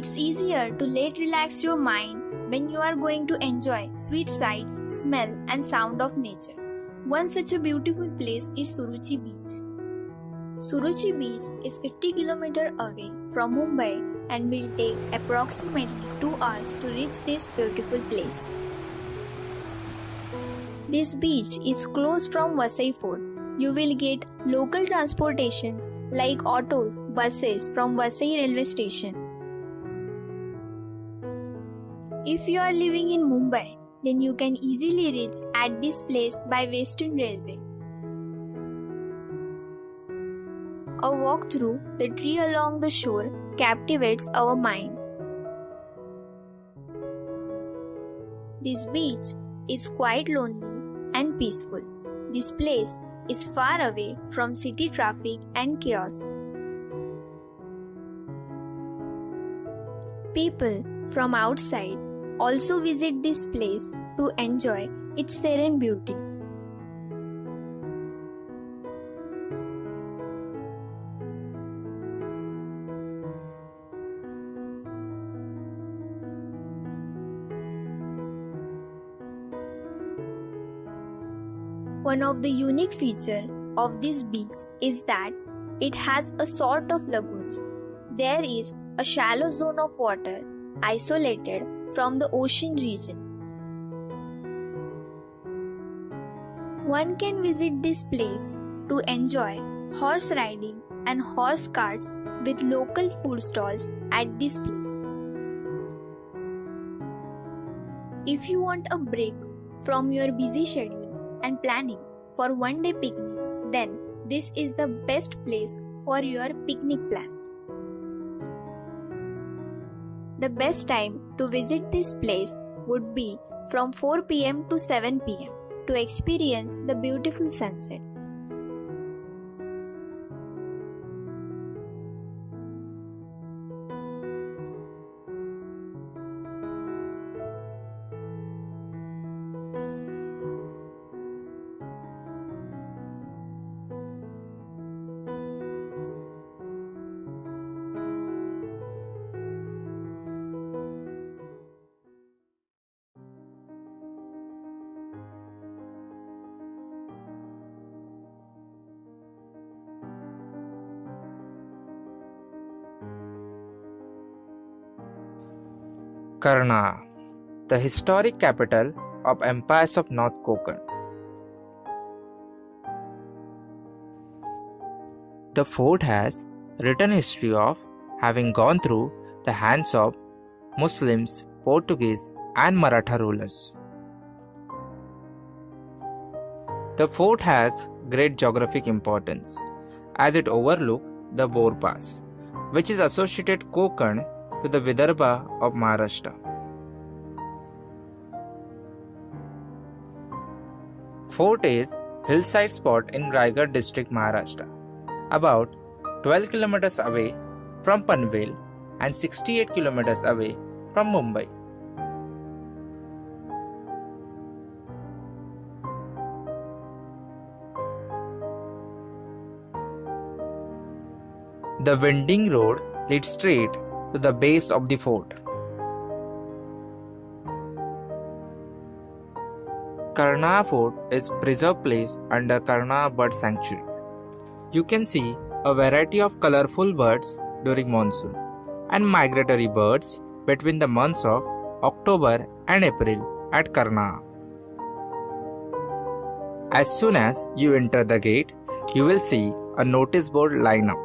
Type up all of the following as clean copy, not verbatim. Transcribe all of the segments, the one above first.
It's easier to let relax your mind when you are going to enjoy sweet sights, smell and sound of nature. One such a beautiful place is Suruchi Beach. Suruchi Beach is 50 km away from Mumbai and will take approximately 2 hours to reach this beautiful place. This beach is close from Vasai Fort. You will get local transportations like autos, buses from Vasai railway station. If you are living in Mumbai, then you can easily reach at this place by Western Railway. A walk through the tree along the shore captivates our mind. This beach is quite lonely and peaceful. This place is far away from city traffic and chaos. People from outside also visit this place to enjoy its serene beauty. One of the unique features of this beach is that it has a sort of lagoons. There is a shallow zone of water isolated from the ocean region. One can visit this place to enjoy horse riding and horse carts with local food stalls at this place. If you want a break from your busy schedule and planning for one-day picnic, then this is the best place for your picnic plan. The best time to visit this place would be from 4 p.m. to 7 p.m. to experience the beautiful sunset. Karna, the historic capital of empires of North Konkan. The fort has written history of having gone through the hands of Muslims, Portuguese and Maratha rulers. The fort has great geographic importance as it overlooks the Bor Pass, which is associated Konkan to the Vidarbha of Maharashtra. Fort is hillside spot in Raigad district, Maharashtra, about 12 km away from Panvel and 68 km away from Mumbai. The winding road leads straight to the base of the fort. Karna Fort is preserved place under Karna Bird Sanctuary. You can see a variety of colorful birds during monsoon and migratory birds between the months of October and April at Karna. As soon as you enter the gate, you will see a notice board line up.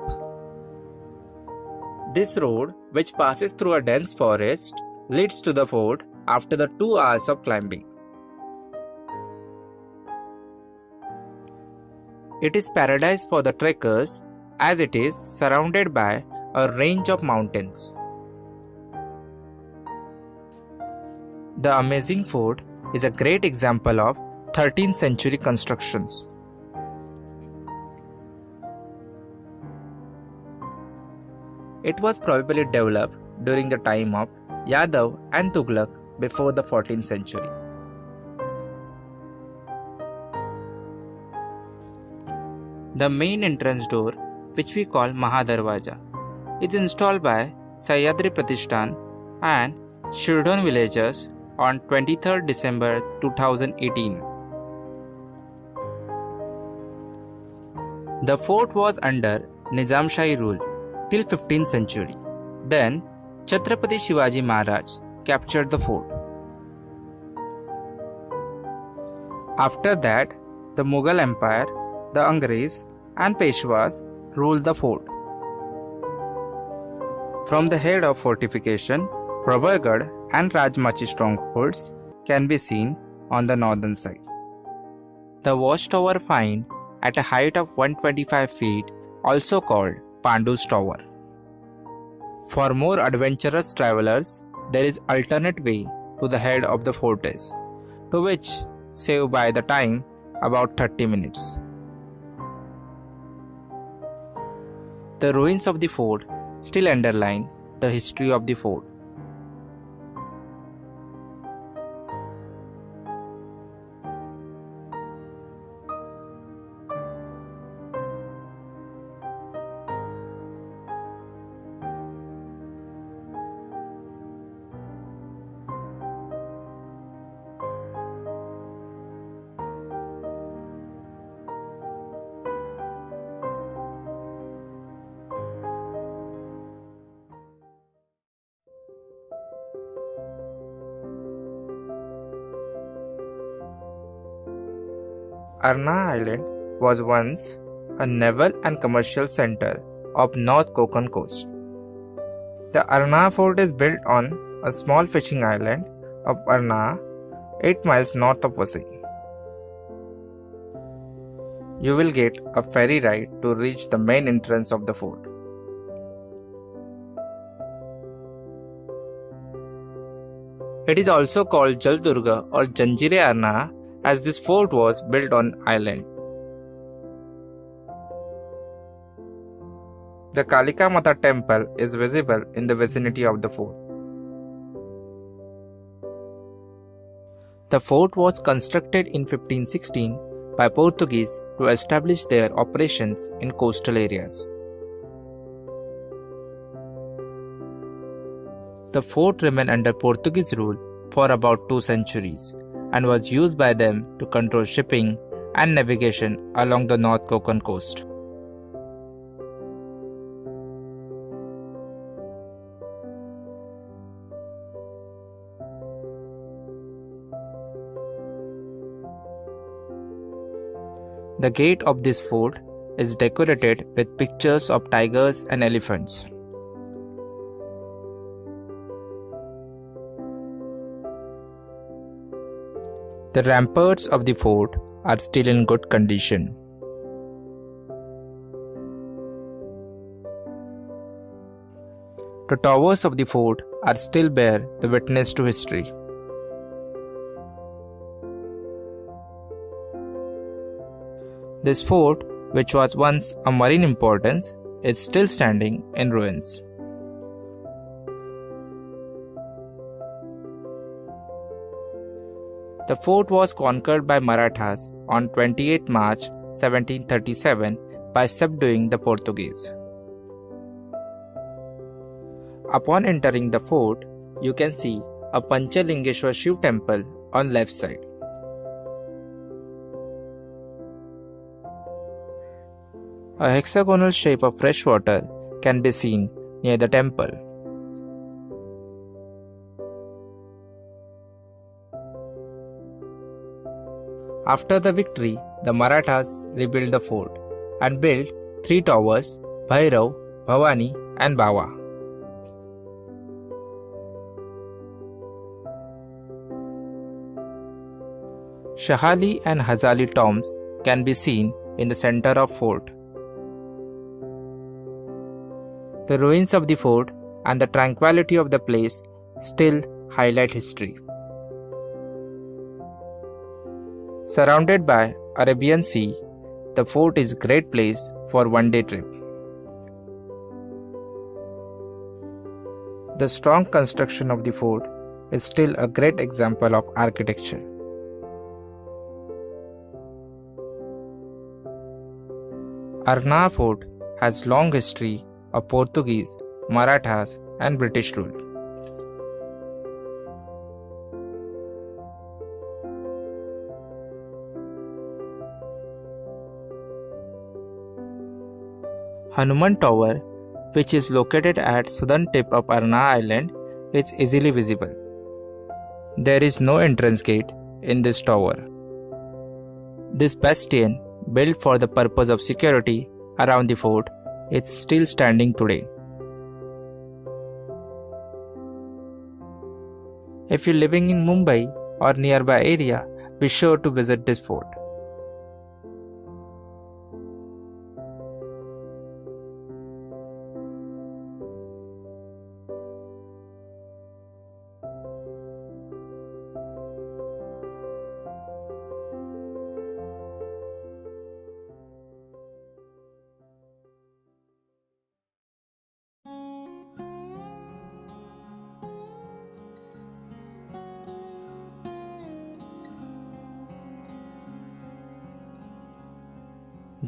This road, which passes through a dense forest, leads to the fort after the 2 hours of climbing. It is paradise for the trekkers as it is surrounded by a range of mountains. The amazing fort is a great example of 13th century constructions. It was probably developed during the time of Yadav and Tughlaq before the 14th century. The main entrance door, which we call Mahadarwaja, is installed by Sahyadri Pratishthan, and Shirdon villagers on 23rd December 2018. The fort was under Nizam Shahi rule till 15th century. Then Chhatrapati Shivaji Maharaj captured the fort. After that, the Mughal Empire, the Angrez and Peshwas ruled the fort. From the head of fortification, Prabhargarh and Rajmachi strongholds can be seen on the northern side. The watchtower found at a height of 125 feet, also called Pandu's Tower. For more adventurous travelers, there is alternate way to the head of the fortress, to which save by the time about 30 minutes. The ruins of the fort still underline the history of the fort. Arna Island was once a naval and commercial center of North Konkan coast. The Arna fort is built on a small fishing island of Arna, 8 miles north of Vasai. You will get a ferry ride to reach the main entrance of the fort. It is also called Jaldurga or Janjire Arna, as this fort was built on island. The Kalika Mata temple is visible in the vicinity of the fort. The fort was constructed in 1516 by Portuguese to establish their operations in coastal areas. The fort remained under Portuguese rule for about 2 centuries and was used by them to control shipping and navigation along the North Konkan coast. The gate of this fort is decorated with pictures of tigers and elephants. The ramparts of the fort are still in good condition. The towers of the fort are still bear the witness to history. This fort, which was once of marine importance, is still standing in ruins. The fort was conquered by Marathas on 28 March 1737 by subduing the Portuguese. Upon entering the fort, you can see a Panchalingeshwar Shiv temple on left side. A hexagonal shape of fresh water can be seen near the temple. After the victory, the Marathas rebuilt the fort and built 3 towers: Bhairav, Bhavani and Bawa. Shahali and Hazali tombs can be seen in the center of fort. The ruins of the fort and the tranquility of the place still highlight history. Surrounded by Arabian Sea, the fort is a great place for one-day trip. The strong construction of the fort is still a great example of architecture. Arna Fort has long history of Portuguese, Marathas and British rule. Hanuman Tower, which is located at southern tip of Arna Island, is easily visible. There is no entrance gate in this tower. This bastion, built for the purpose of security around the fort, is still standing today. If you're living in Mumbai or nearby area, be sure to visit this fort.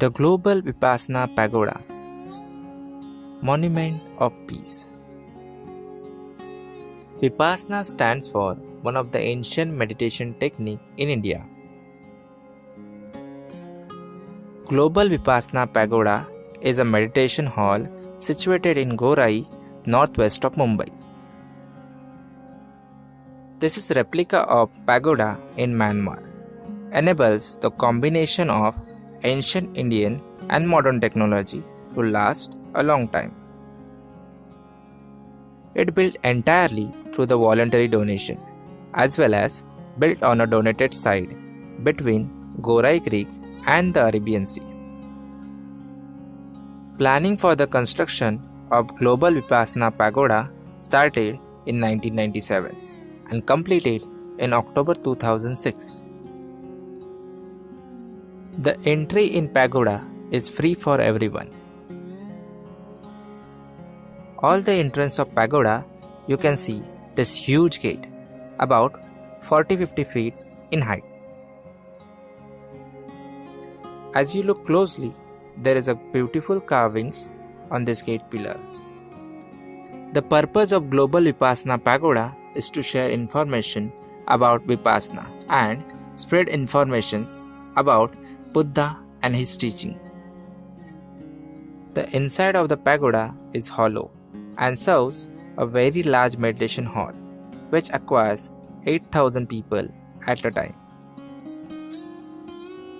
The Global Vipassana Pagoda, Monument of Peace. Vipassana stands for one of the ancient meditation techniques in India. Global Vipassana Pagoda is a meditation hall situated in Gorai, northwest of Mumbai. This is a replica of pagoda in Myanmar. Enables the combination of ancient Indian and modern technology to last a long time. It built entirely through the voluntary donation, as well as built on a donated site between Gorai Creek and the Arabian Sea. Planning for the construction of Global Vipassana Pagoda started in 1997 and completed in October 2006. The entry in pagoda is free for everyone. All the entrance of pagoda, you can see this huge gate, about 40-50 feet in height. As you look closely, there is a beautiful carvings on this gate pillar. The purpose of Global Vipassana Pagoda is to share information about Vipassana and spread informations about Buddha and his teaching. The inside of the pagoda is hollow and serves a very large meditation hall, which acquires 8,000 people at a time.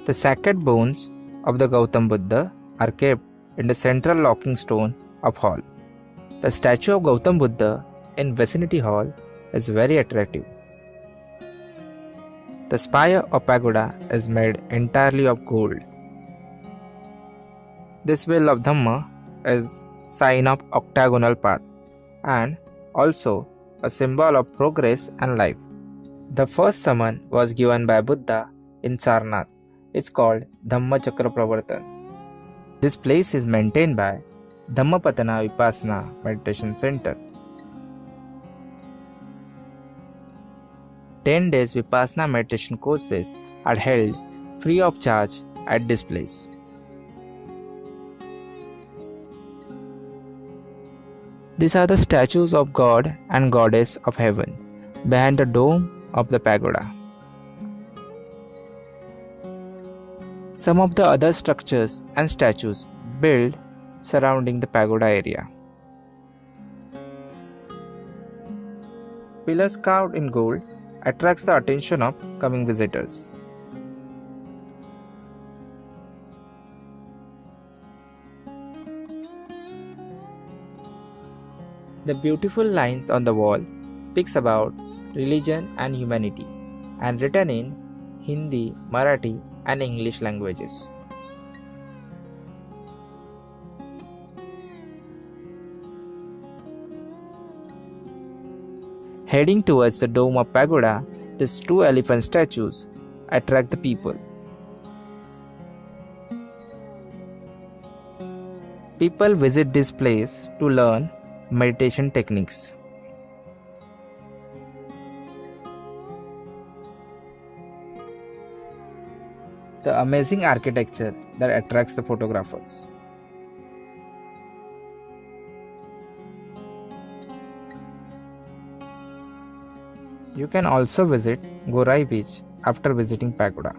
The sacred bones of the Gautam Buddha are kept in the central locking stone of hall. The statue of Gautam Buddha in vicinity hall is very attractive. The spire of pagoda is made entirely of gold. This wheel of Dhamma is sign of octagonal path and also a symbol of progress and life. The first sermon was given by Buddha in Sarnath. It's called Dhammachakra Pravartan. This place is maintained by Dhammapatana Vipassana Meditation Center. 10 days Vipassana meditation courses are held free of charge at this place. These are the statues of God and Goddess of Heaven behind the dome of the pagoda. Some of the other structures and statues built surrounding the pagoda area. Pillars carved in gold attracts the attention of coming visitors. The beautiful lines on the wall speaks about religion and humanity and written in Hindi, Marathi and English languages. Heading towards the dome of pagoda, these two elephant statues attract the people. People visit this place to learn meditation techniques. The amazing architecture that attracts the photographers. You can also visit Gorai Beach after visiting Pagoda.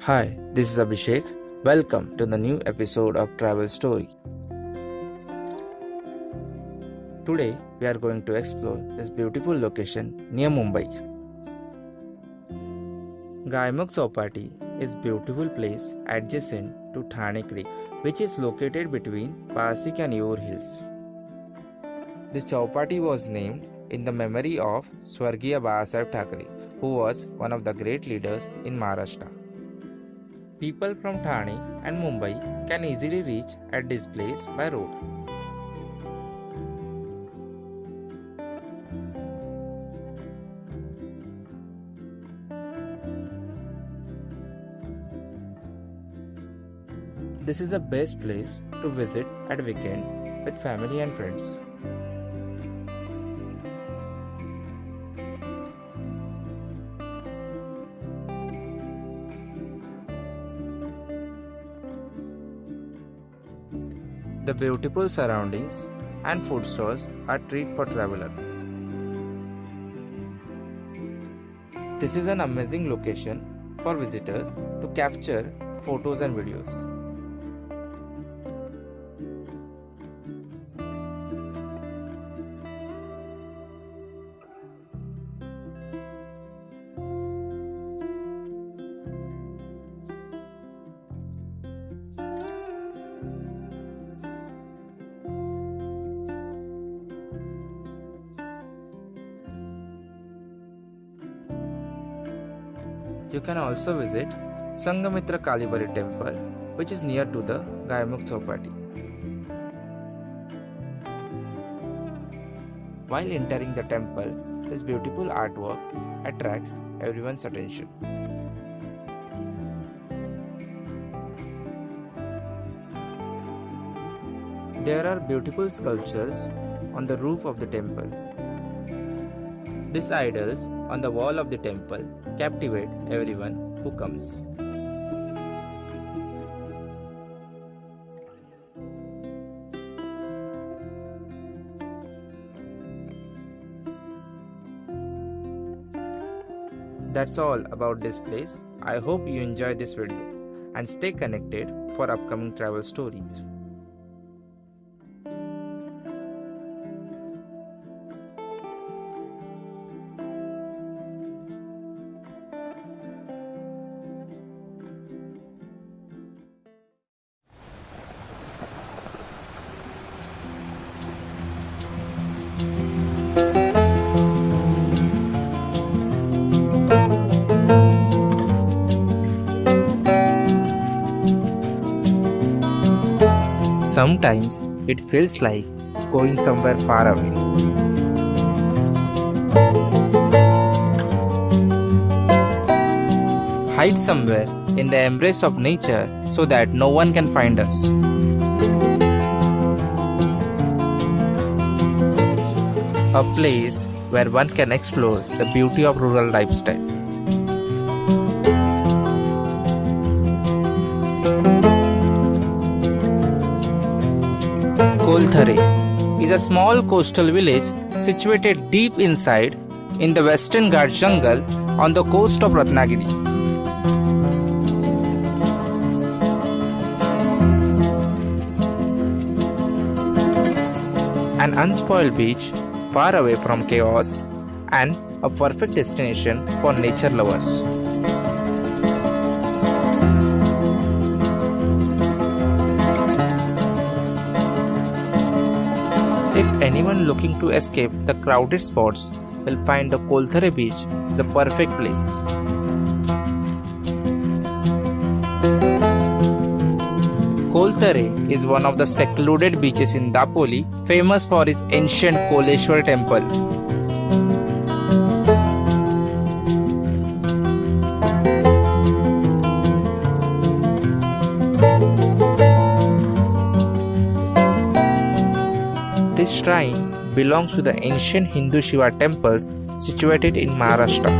Hi, this is Abhishek. Welcome to the new episode of Travel Story. Today we are going to explore this beautiful location near Mumbai. Gaimukh Chowpatty is a beautiful place adjacent to Thane Creek, which is located between Pasik and Yor Hills. This Chowpatty was named in the memory of Swargiya Babasaheb Thackeray, who was one of the great leaders in Maharashtra. People from Thane and Mumbai can easily reach at this place by road. This is the best place to visit at weekends with family and friends. The beautiful surroundings and food stalls are treat for traveler. This is an amazing location for visitors to capture photos and videos. You can also visit Sanghamitra Kalibari temple, which is near to the Gaimukh Chowpatty. While entering the temple, this beautiful artwork attracts everyone's attention. There are beautiful sculptures on the roof of the temple. These idols on the wall of the temple captivate everyone who comes. That's all about this place. I hope you enjoy this video and stay connected for upcoming travel stories. Sometimes it feels like going somewhere far away. Hide somewhere in the embrace of nature so that no one can find us. A place where one can explore the beauty of rural lifestyle. Kolthare is a small coastal village situated deep inside in the Western Ghats jungle on the coast of Ratnagiri. An unspoiled beach far away from chaos and a perfect destination for nature lovers. anyone looking to escape the crowded spots will find the Kolthare beach is a perfect place. Kolthare is one of the secluded beaches in Dapoli, famous for its ancient Koleshwar temple. This shrine belongs to the ancient Hindu Shiva temples situated in Maharashtra.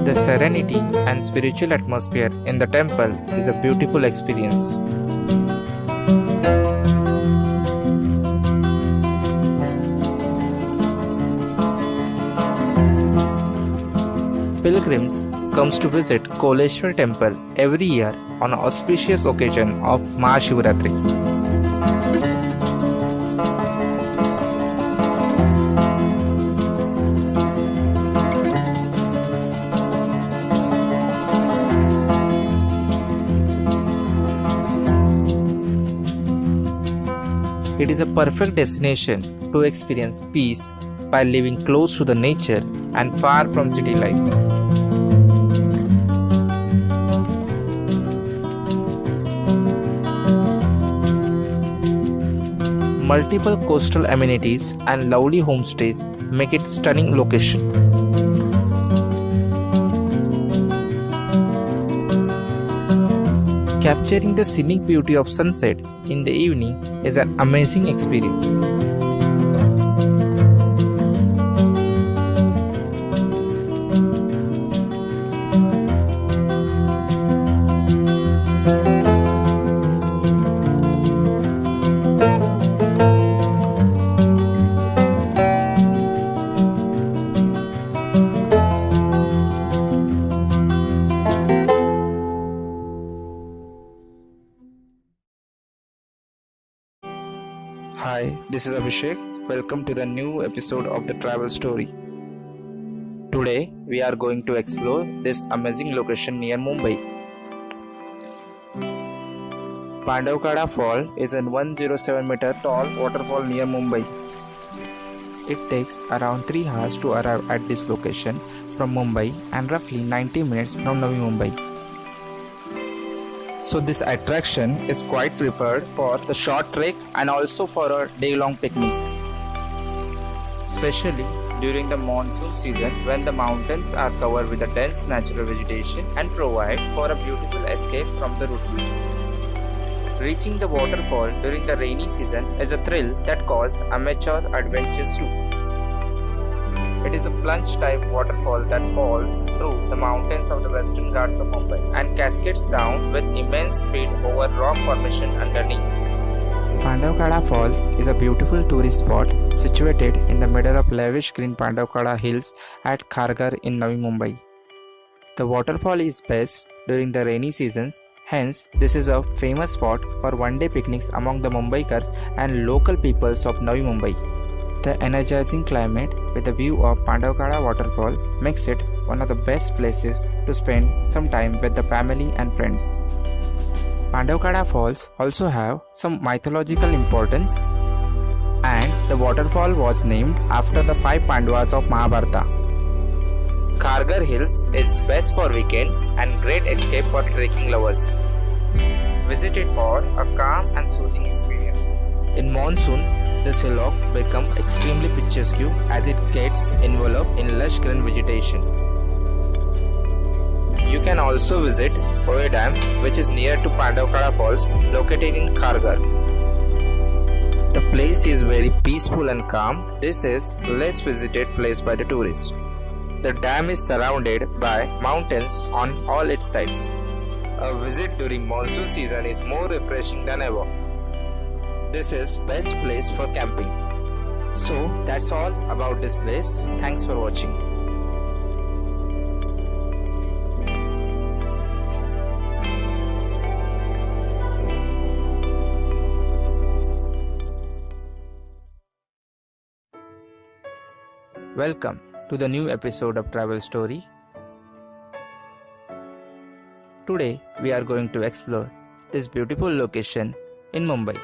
The serenity and spiritual atmosphere in the temple is a beautiful experience. Pilgrims comes to visit Koleshwar temple every year on an auspicious occasion of Mahashivratri. It is a perfect destination to experience peace by living close to the nature and far from city life. Multiple coastal amenities and lovely homestays make it a stunning location. Capturing the scenic beauty of sunset in the evening is an amazing experience. Hi, this is Abhishek. Welcome to the new episode of the travel story. Today, we are going to explore this amazing location near Mumbai. Pandavkada Fall is a 107-meter tall waterfall near Mumbai. It takes around 3 hours to arrive at this location from Mumbai and roughly 90 minutes from Navi Mumbai. So this attraction is quite preferred for the short trek and also for our day-long picnics. Especially during the monsoon season when the mountains are covered with a dense natural vegetation and provide for a beautiful escape from the routine. Reaching the waterfall during the rainy season is a thrill that calls amateur adventures too. It is a plunge-type waterfall that falls through the mountains of the Western Ghats of Mumbai and cascades down with immense speed over rock formation underneath. Pandavkada Falls is a beautiful tourist spot situated in the middle of lavish green Pandavkada hills at Kharghar in Navi Mumbai. The waterfall is best during the rainy seasons, hence this is a famous spot for one-day picnics among the Mumbaikars and local peoples of Navi Mumbai. The energizing climate with the view of Pandavkada waterfall makes it one of the best places to spend some time with the family and friends. Pandavkada Falls also have some mythological importance, and the waterfall was named after the 5 Pandavas of Mahabharata. Kharghar Hills is best for weekends and great escape for trekking lovers. Visit it for a calm and soothing experience. In monsoons, this hillock becomes extremely picturesque as it gets enveloped in lush green vegetation. You can also visit Oye Dam, which is near to Pandavkada Falls, located in Kharghar. The place is very peaceful and calm. This is less visited place by the tourists. The dam is surrounded by mountains on all its sides. A visit during monsoon season is more refreshing than ever. This is best place for camping. So that's all about this place. Thanks for watching. Welcome to the new episode of Travel Story. Today we are going to explore this beautiful location in Mumbai.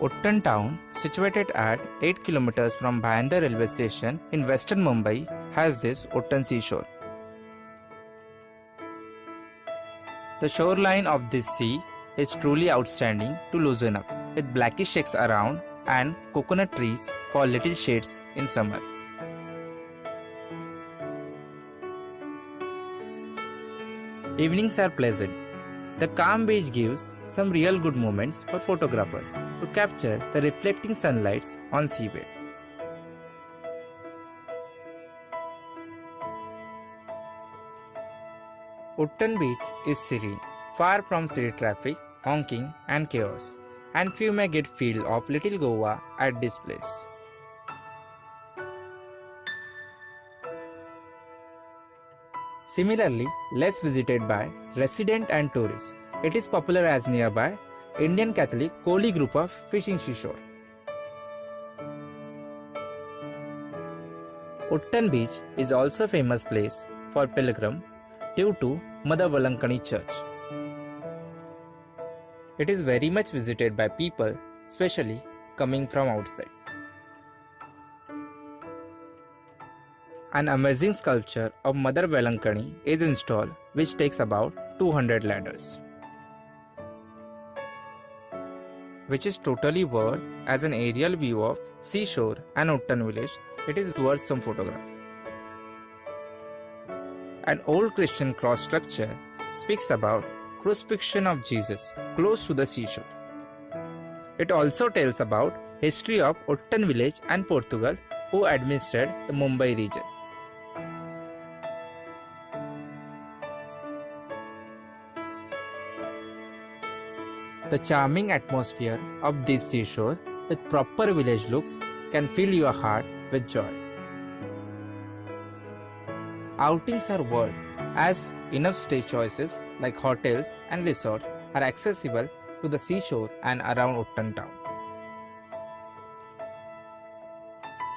Uttan town, situated at 8 kilometers from Bhayandar railway station in western Mumbai, has this Uttan seashore. The shoreline of this sea is truly outstanding to loosen up, with blackish shakes around and coconut trees for little shades in summer. Evenings are pleasant. The calm beach gives some real good moments for photographers to capture the reflecting sunlights on seabed. Uttan beach is serene, far from city traffic, honking and chaos, and few may get feel of little Goa at this place. Similarly, less visited by resident and tourists, it is popular as nearby Indian Catholic Koli group of fishing seashore. Uttan beach is also famous place for pilgrim due to Mother Valankani Church. It is very much visited by people, especially coming from outside. An amazing sculpture of Mother Valankani is installed, which takes about 200 ladders, which is totally worth as an aerial view of seashore and Uttan village. It is worth some photograph. An old Christian cross structure speaks about crucifixion of Jesus close to the seashore. It also tells about history of Uttan village and Portugal, who administered the Mumbai region. The charming atmosphere of this seashore with proper village looks can fill your heart with joy. Outings are worth as enough stay choices like hotels and resorts are accessible to the seashore and around Uttan town.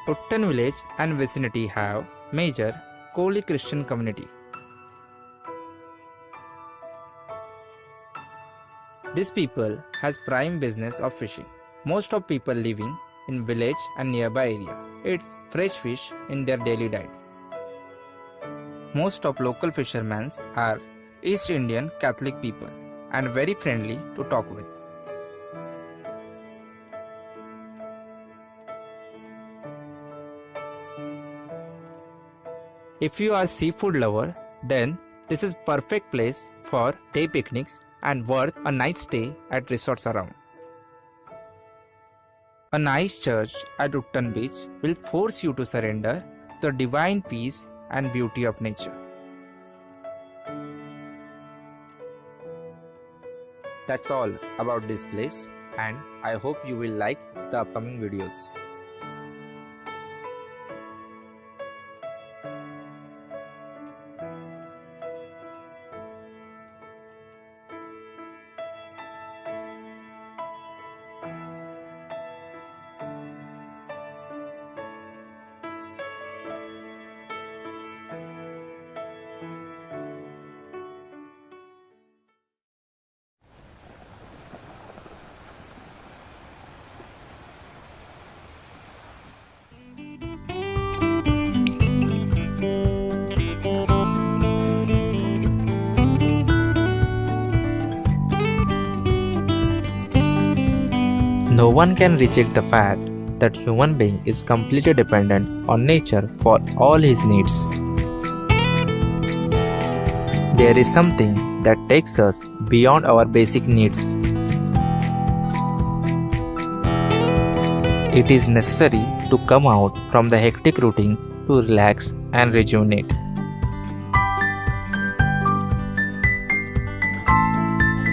Uttan village and vicinity have major Koli Christian community. This people has prime business of fishing. Most of people living in village and nearby area eat fresh fish in their daily diet. Most of local fishermen are East Indian Catholic people and very friendly to talk with. If you are a seafood lover, then this is perfect place for day picnics and worth a night stay at resorts around. A nice church at Uttan beach will force you to surrender to the divine peace and beauty of nature. That's all about this place, and I hope you will like the upcoming videos. No one can reject the fact that human being is completely dependent on nature for all his needs. There is something that takes us beyond our basic needs. It is necessary to come out from the hectic routines to relax and rejuvenate.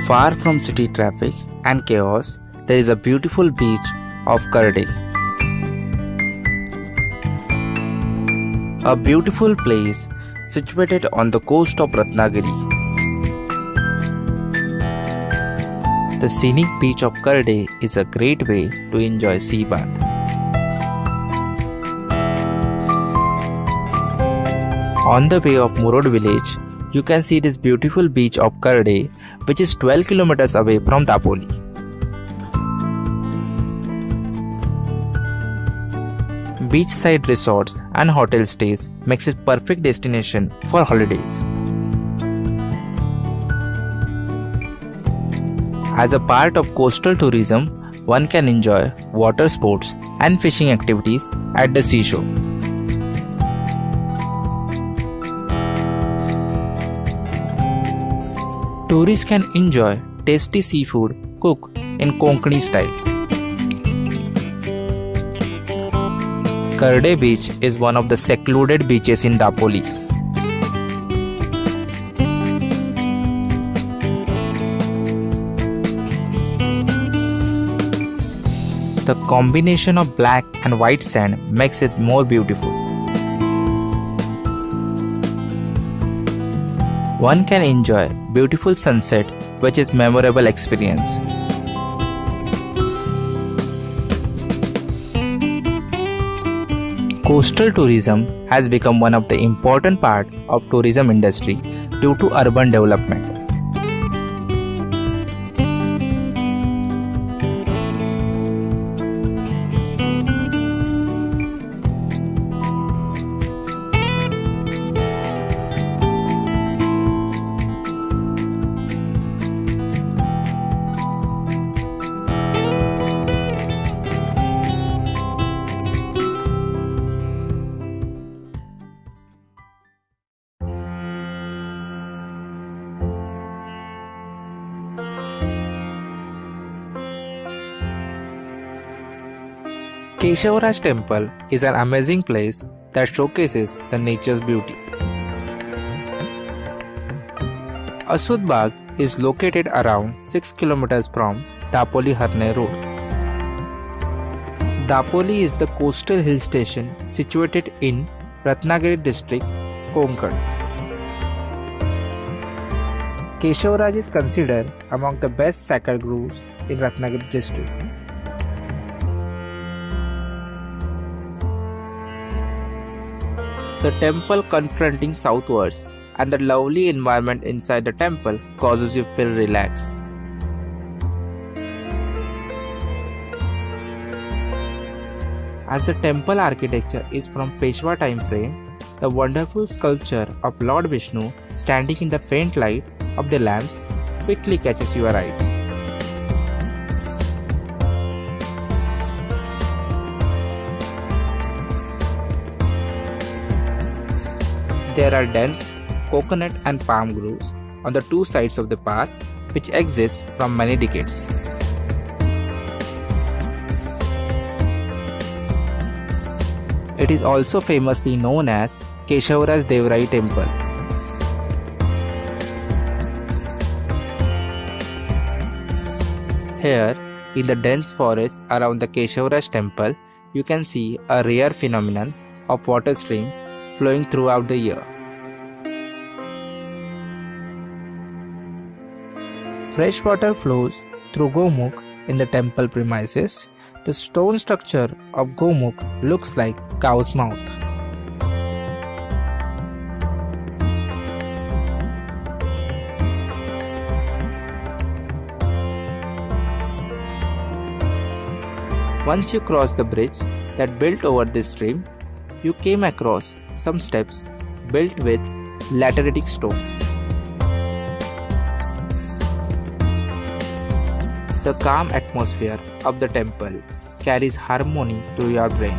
Far from city traffic and chaos, there is a beautiful beach of Karde. A beautiful place situated on the coast of Ratnagiri. The scenic beach of Karde is a great way to enjoy sea bath. On the way of Murod village, you can see this beautiful beach of Karde, which is 12 kilometers away from Dapoli. Beachside resorts and hotel stays makes it perfect destination for holidays. As a part of coastal tourism, one can enjoy water sports and fishing activities at the seashore. Tourists can enjoy tasty seafood cooked in Konkani style. Karde Beach is one of the secluded beaches in Dapoli. The combination of black and white sand makes it more beautiful. One can enjoy beautiful sunset, which is memorable experience. Coastal tourism has become one of the important part of tourism industry due to urban development. Keshavaraj Temple is an amazing place that showcases the nature's beauty. Asud Bagh is located around 6 kilometers from Dapoli-Harnair Road. Dapoli is the coastal hill station situated in Ratnagiri district, Konkan. Keshavaraj is considered among the best sacred groves in Ratnagiri district. The temple confronting southwards and the lovely environment inside the temple causes you to feel relaxed. As the temple architecture is from Peshwa time frame, the wonderful sculpture of Lord Vishnu standing in the faint light of the lamps quickly catches your eyes. There are dense coconut and palm groves on the two sides of the path, which exist from many decades. It is also famously known as Keshavaraj Devrai Temple. Here, in the dense forest around the Keshavaraj temple, you can see a rare phenomenon of water stream flowing throughout the year. Fresh water flows through Gomukh in the temple premises. The stone structure of Gomukh looks like cow's mouth. Once you cross the bridge that built over this stream, you came across some steps built with lateritic stone. The calm atmosphere of the temple carries harmony to your brain.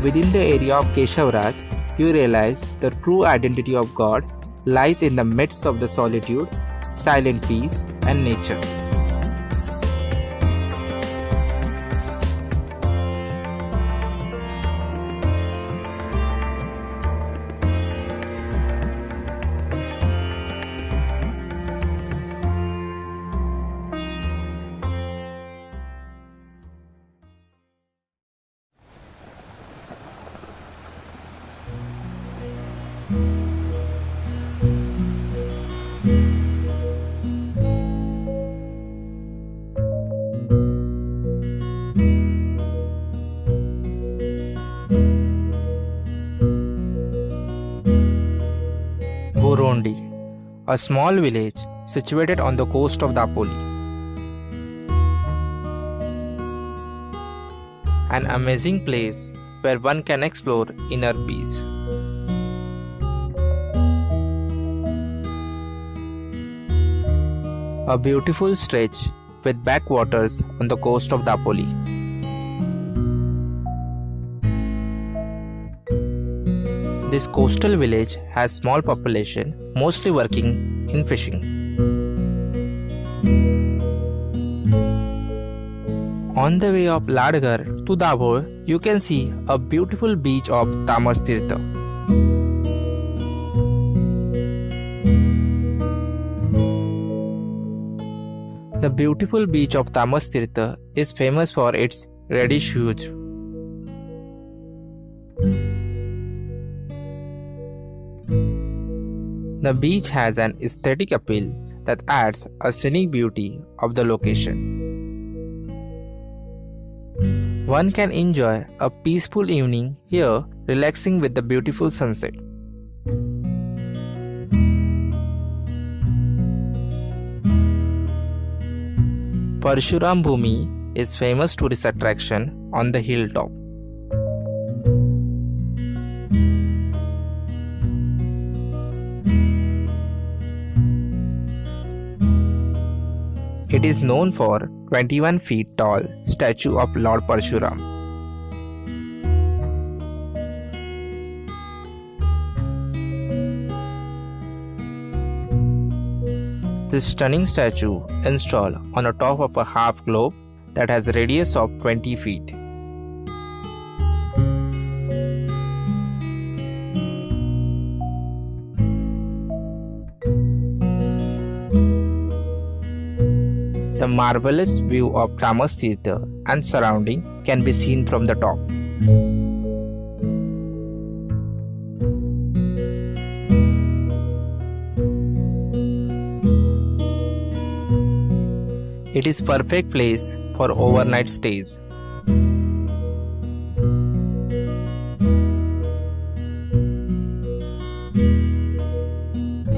Within the area of Keshavaraj, you realize the true identity of God lies in the midst of the solitude, silent peace, and nature. Burundi, a small village situated on the coast of Napoli. An amazing place where one can explore inner peace. A beautiful stretch with backwaters on the coast of Napoli. This coastal village has small population, mostly working in fishing. On the way of Ladgar to Dabhol, you can see a beautiful beach of Tamastirtha. The beautiful beach of Tamastirtha is famous for its reddish hues. The beach has an aesthetic appeal that adds a scenic beauty of the location. One can enjoy a peaceful evening here, relaxing with the beautiful sunset. Parshuram Bhumi is famous tourist attraction on the hilltop. It is known for 21 feet tall statue of Lord Parshuram. This stunning statue installed on the top of a half globe that has a radius of 20 feet. The marvelous view of Tamastirtha and surrounding can be seen from the top. It is perfect place for overnight stays.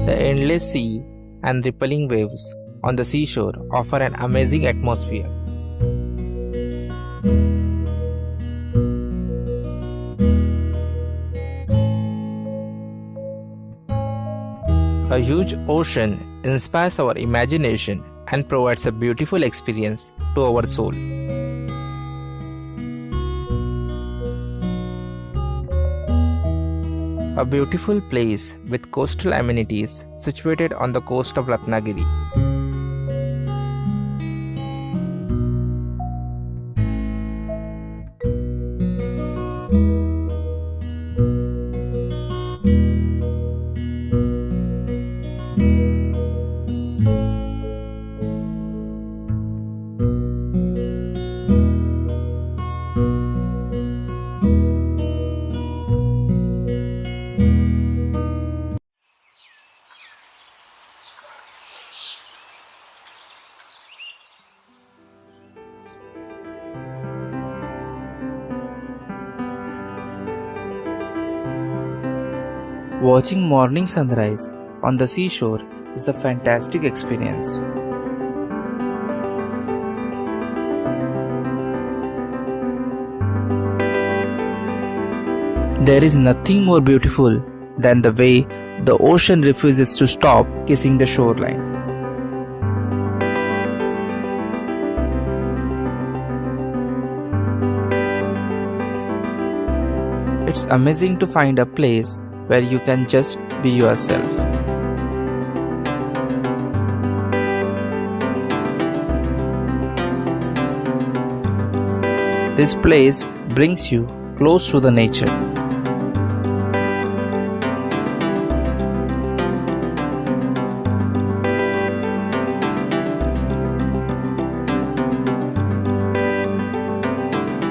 The endless sea and rippling waves on the seashore offer an amazing atmosphere. A huge ocean inspires our imagination and provides a beautiful experience to our soul. A beautiful place with coastal amenities situated on the coast of Ratnagiri. Watching morning sunrise on the seashore is a fantastic experience. There is nothing more beautiful than the way the ocean refuses to stop kissing the shoreline. It's amazing to find a place where you can just be yourself. This place brings you close to the nature.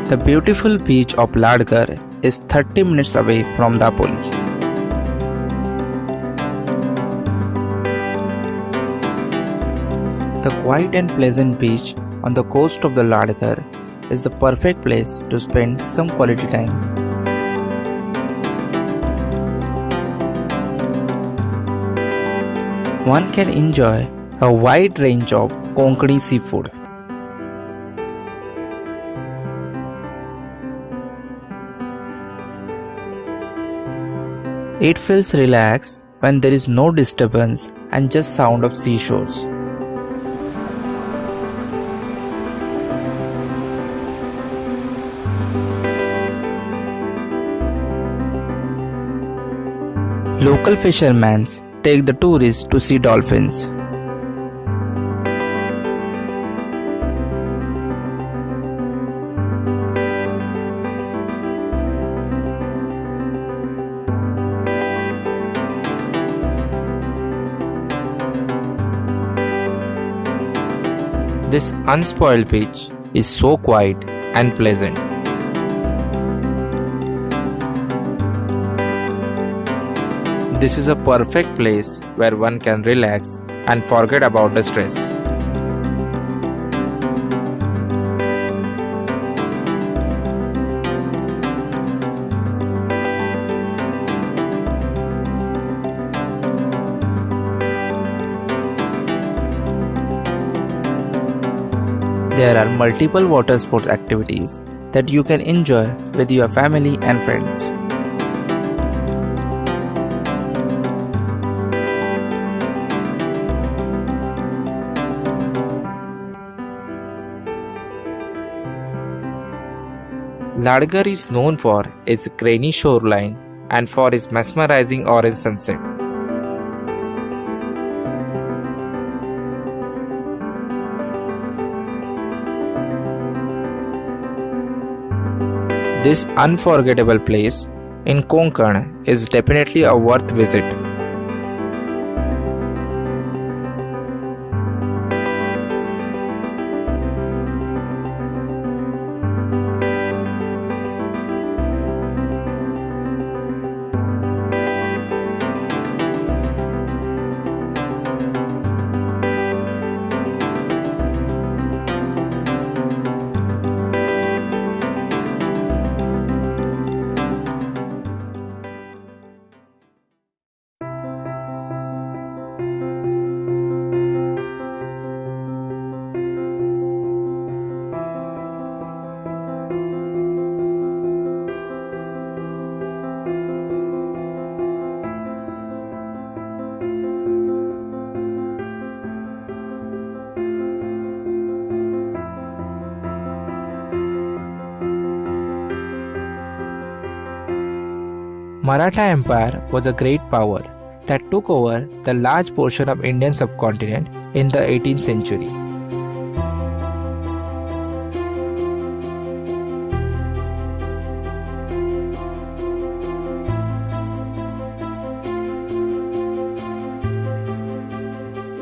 The beautiful beach of Ladgar is 30 minutes away from Napoli. The quiet and pleasant beach on the coast of the Ladgar is the perfect place to spend some quality time. one can enjoy a wide range of Konkani seafood. It feels relaxed when there is no disturbance and just sound of seashores. Local fishermen take the tourists to see dolphins. This unspoiled beach is so quiet and pleasant. This is a perfect place where one can relax and forget about the stress. There are multiple water sports activities that you can enjoy with your family and friends. Ladgar is known for its grainy shoreline and for its mesmerizing orange sunset. This unforgettable place in Konkan is definitely a worth visit. Maratha Empire was a great power that took over the large portion of Indian subcontinent in the 18th century.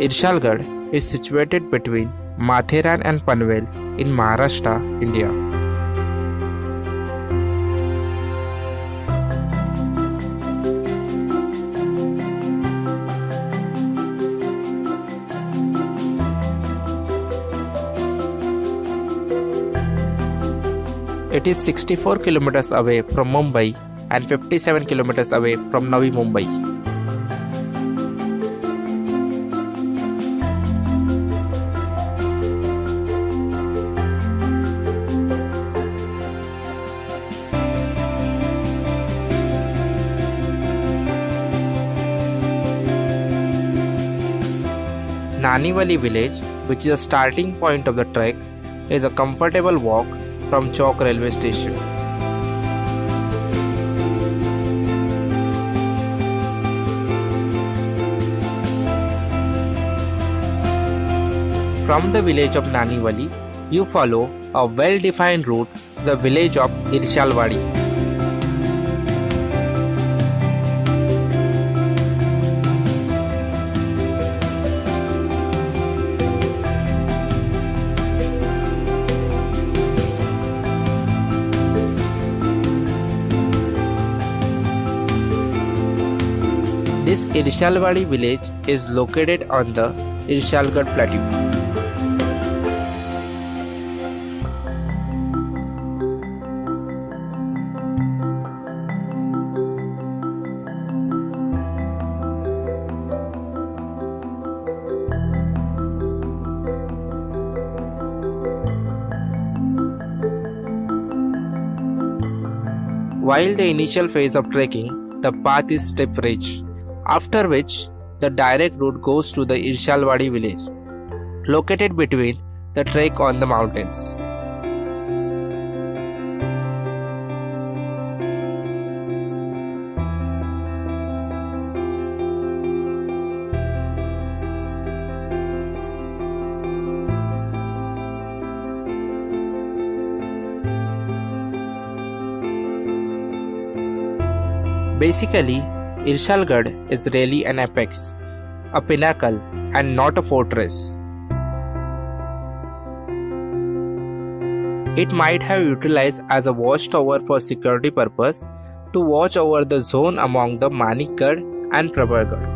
Irshalgarh is situated between Matheran and Panvel in Maharashtra, India. It is 64 kilometers away from Mumbai and 57 kilometers away from Navi Mumbai. Naniwali village, which is the starting point of the trek, is a comfortable walk from Chowk railway station. From the village of Naniwali, you follow a well-defined route to the village of Irshalwadi. This Irshalwadi village is located on the Irshalgarh plateau. While the initial phase of trekking, the path is steep ridge, after which the direct route goes to the Irshalwadi village, located between the trek on the mountains. Basically, Irshalgarh is really an apex, a pinnacle, and not a fortress. It might have utilized as a watchtower for security purpose to watch over the zone among the Manikgarh and Prabhargarh.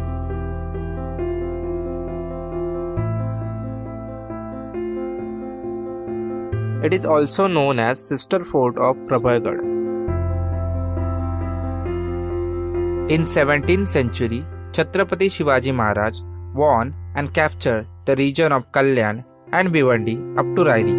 It is also known as sister fort of Prabhargarh. In 17th century, Chhatrapati Shivaji Maharaj won and captured the region of Kalyan and Bhiwandi up to Rairi.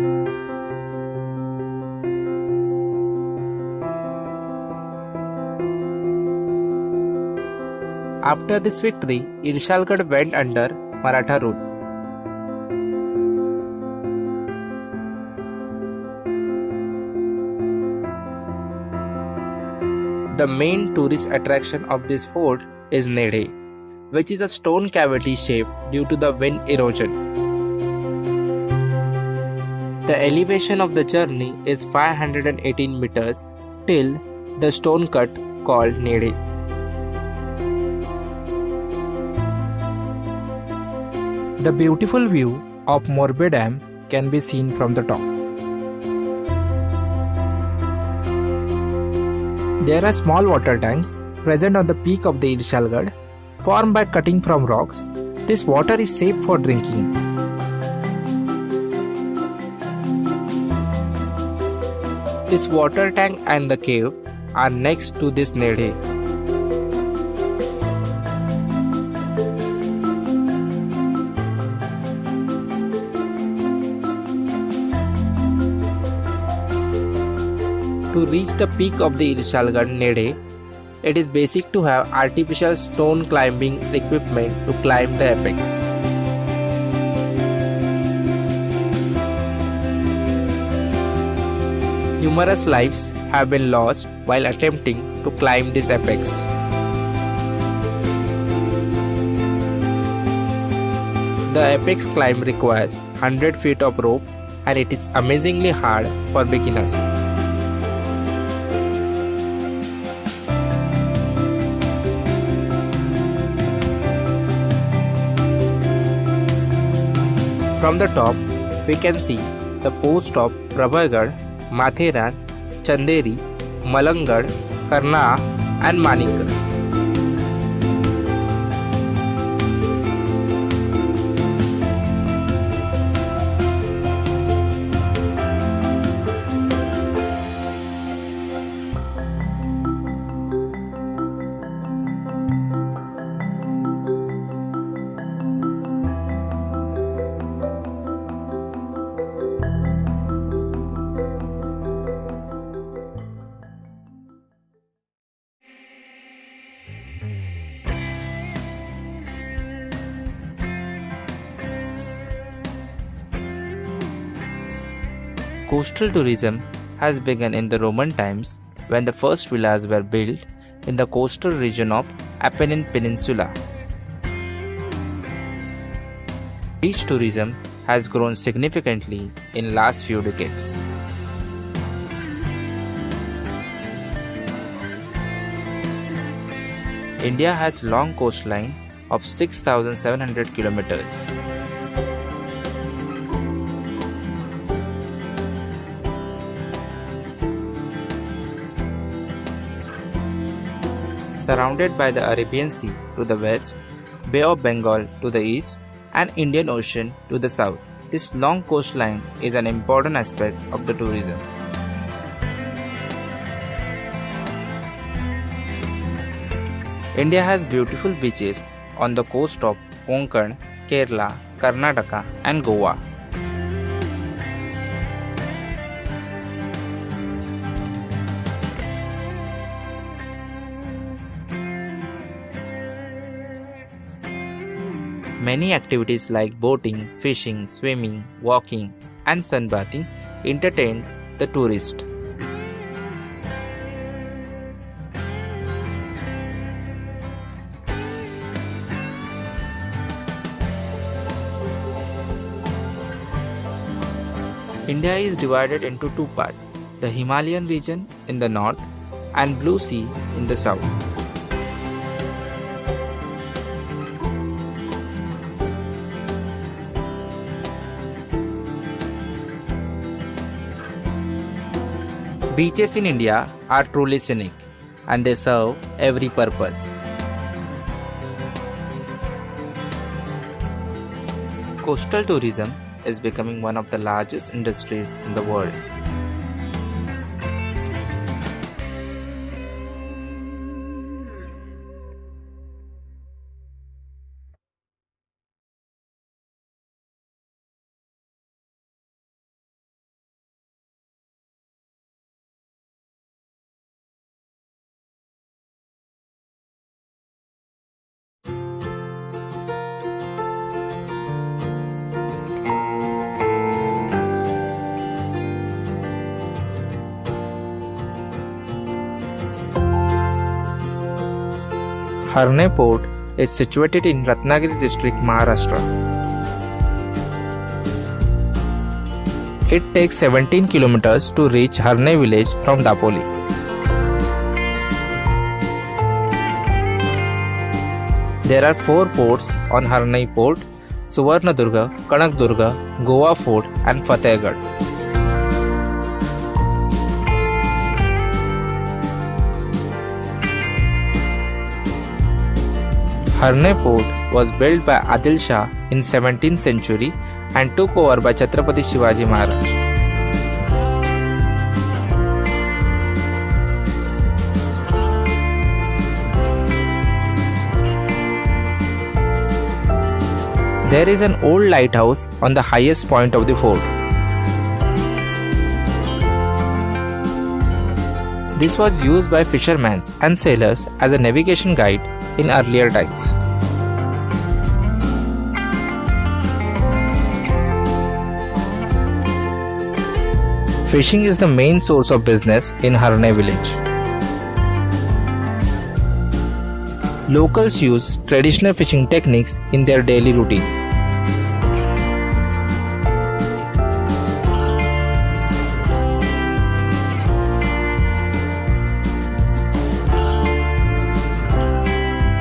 After this victory, Irshalgarh went under Maratha rule. The main tourist attraction of this fort is Nedhe, which is a stone cavity shape due to the wind erosion. The elevation of the journey is 518 meters till the stone cut called Nedhe. The beautiful view of Morbe Dam can be seen from the top. There are small water tanks present on the peak of the Irshalgarh, formed by cutting from rocks. This water is safe for drinking. This water tank and the cave are next to this Nedhe. To reach the peak of the Irshalgarh Nedhe, it is basic to have artificial stone climbing equipment to climb the apex. Numerous lives have been lost while attempting to climb this apex. The apex climb requires 100 feet of rope and it is amazingly hard for beginners. From the top, we can see the post of Prabhargarh, Matheran, Chanderi, Malangarh, Karna and Manikgarh. Coastal tourism has begun in the Roman times when the first villas were built in the coastal region of Apennine Peninsula. Beach tourism has grown significantly in last few decades. India has long coastline of 6,700 kilometers. Surrounded by the Arabian Sea to the west, Bay of Bengal to the east, and Indian Ocean to the south. This long coastline is an important aspect of the tourism. India has beautiful beaches on the coast of Konkan, Kerala, Karnataka, and Goa. Many activities like boating, fishing, swimming, walking, and sunbathing entertain the tourist. India is divided into two parts, the Himalayan region in the north and Blue Sea in the south. Beaches in India are truly scenic and they serve every purpose. Coastal tourism is becoming one of the largest industries in the world. Harne Port is situated in Ratnagiri district, Maharashtra. It takes 17 kilometers to reach Harne village from Dapoli. There are 4 ports on Harne Port: Suvarnadurga, Kanakdurga, Goa Fort and Fatehgarh. Harne Port was built by Adil Shah in 17th century and took over by Chhatrapati Shivaji Maharaj. There is an old lighthouse on the highest point of the fort. This was used by fishermen and sailors as a navigation guide in earlier times. Fishing is the main source of business in Harne village. Locals use traditional fishing techniques in their daily routine.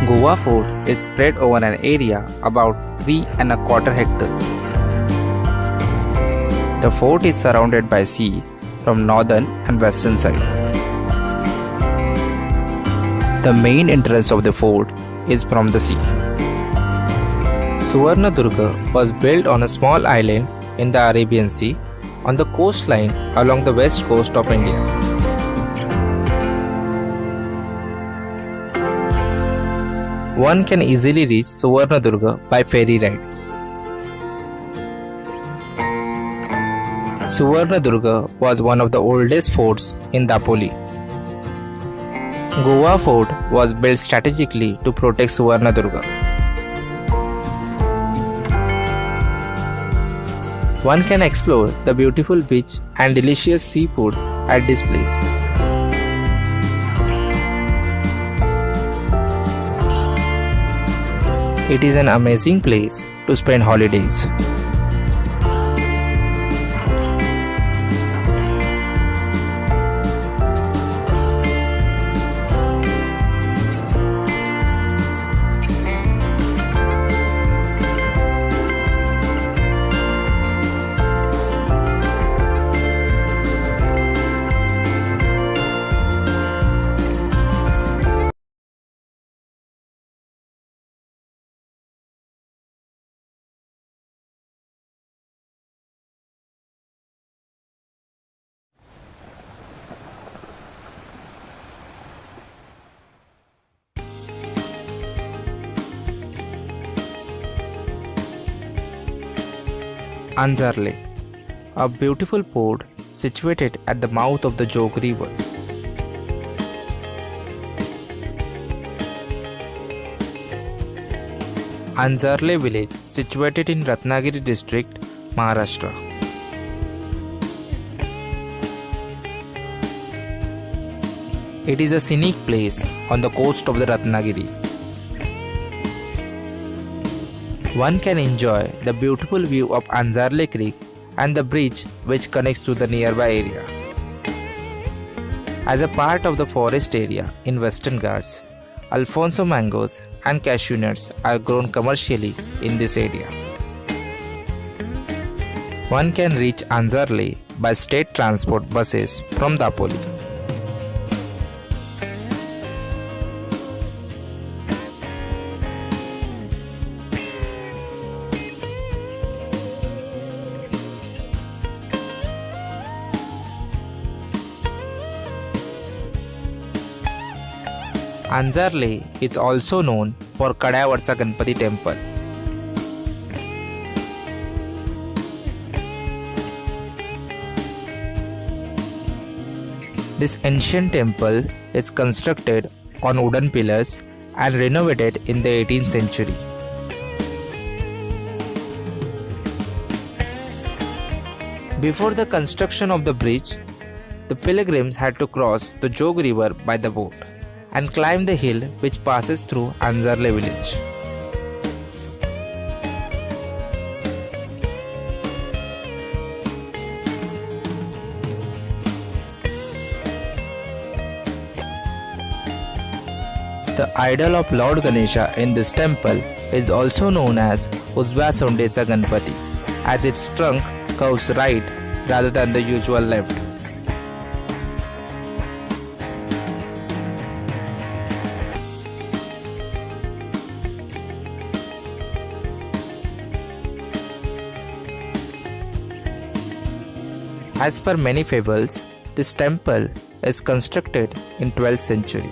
Goa Fort is spread over an area about 3¼ hectares. The fort is surrounded by sea from northern and western side. The main entrance of the fort is from the sea. Suvarnadurga was built on a small island in the Arabian Sea on the coastline along the west coast of India. One can easily reach Suvarnadurga by ferry ride. Suvarnadurga was one of the oldest forts in Dapoli. Goa Fort was built strategically to protect Suvarnadurga. One can explore the beautiful beach and delicious seafood at this place. It is an amazing place to spend holidays. Anzarle, a beautiful port situated at the mouth of the Jog River. Anzarle village situated in Ratnagiri district, Maharashtra. It is a scenic place on the coast of the Ratnagiri. One can enjoy the beautiful view of Anzarle Creek and the bridge which connects to the nearby area. As a part of the forest area in Western Ghats, Alfonso mangoes and cashew nuts are grown commercially in this area. One can reach Anzarle by state transport buses from Dapoli. Anzarle is also known for Kadayavarsa Ganpati temple. This ancient temple is constructed on wooden pillars and renovated in the 18th century. Before the construction of the bridge, the pilgrims had to cross the Jog river by the boat and climb the hill which passes through Anzarle village. The idol of Lord Ganesha in this temple is also known as Ujva Sondesa Ganpati, as its trunk curves right rather than the usual left. As per many fables, this temple is constructed in 12th century.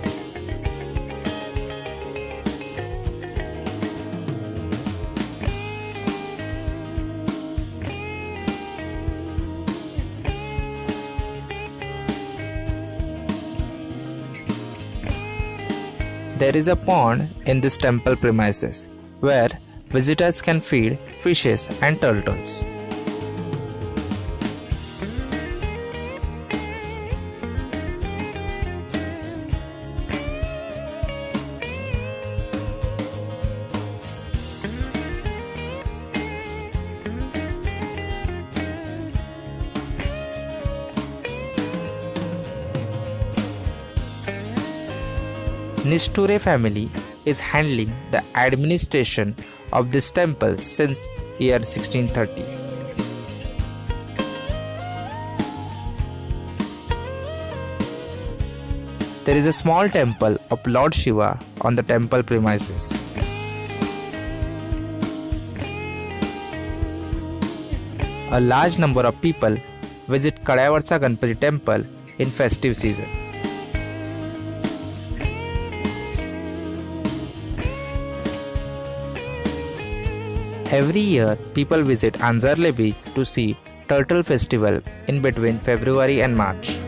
There is a pond in this temple premises where visitors can feed fishes and turtles. Nisture family is handling the administration of this temple since year 1630. There is a small temple of Lord Shiva on the temple premises. A large number of people visit Kadayavarsa Ganpati temple in festive season. Every year, people visit Anzarle beach to see Turtle Festival in between February and March.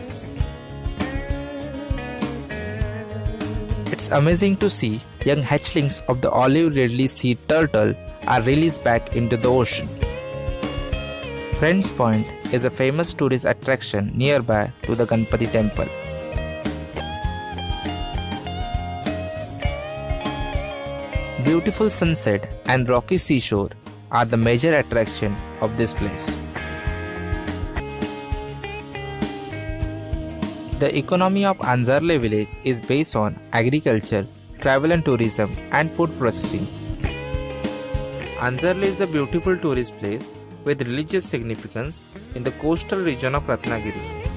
It's amazing to see young hatchlings of the olive ridley sea turtle are released back into the ocean. Friends Point is a famous tourist attraction nearby to the Ganpati temple. Beautiful sunset and rocky seashore are the major attraction of this place. The economy of Anzarle village is based on agriculture, travel and tourism, and food processing. Anzarle is a beautiful tourist place with religious significance in the coastal region of Ratnagiri.